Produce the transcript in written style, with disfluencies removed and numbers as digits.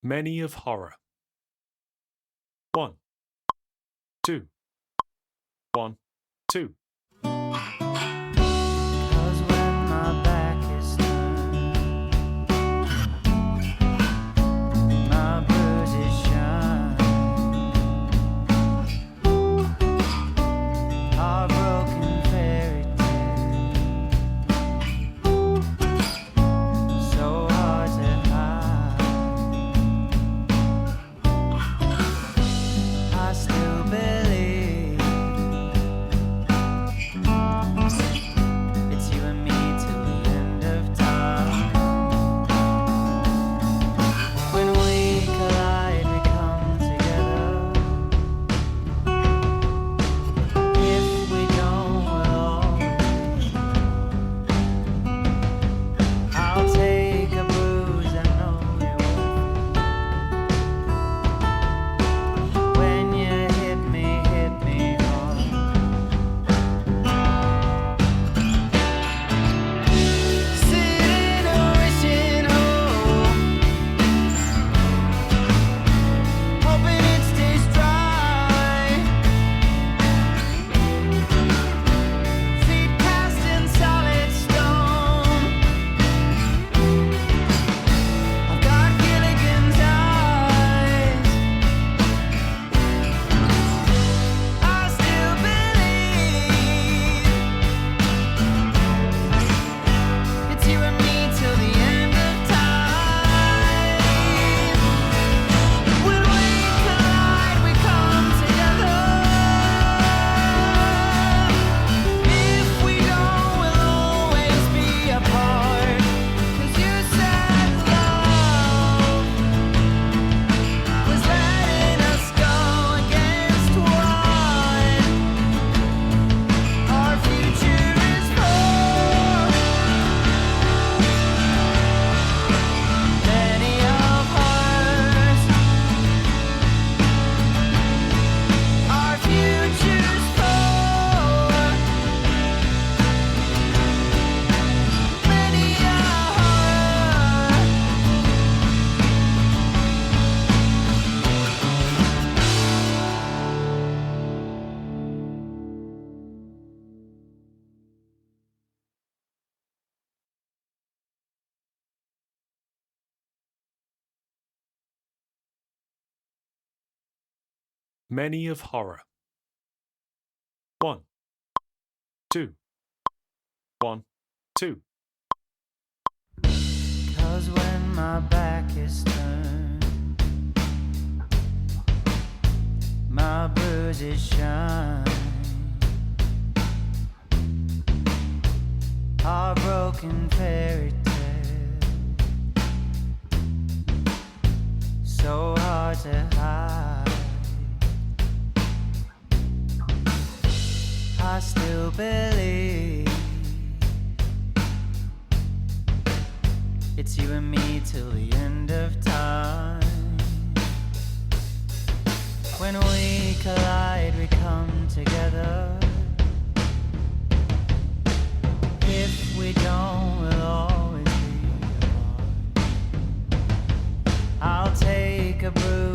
Many of horror. 1, 2, 1, 2. 'Cause when my back is turned, my bruises shine, our broken fairy tale, so hard to hide. I still believe it's you and me till the end of time. When we collide, we come together. If we don't, we'll always. I'll take a bruise, I know you will. When you hit me hard. Sitting or wishing home, hoping it stays dry. Feet cast in solid stone. I've got Gilligan's eyes. I still believe it's you and me till the end of time. When we collide, we come together. If we don't, we'll always be apart. 'Cause you said love was letting us go against what our future is for. Many of ours, our future's for. Many of ours. Many of horror. 1, 2, 1, 2. 'Cause when my back is turned, my bruises shine, our broken fairy tale, so hard to hide. I still believe it's you and me till the end of time. When we collide, we come together. If we don't, we'll always be apart. I'll take a bruise.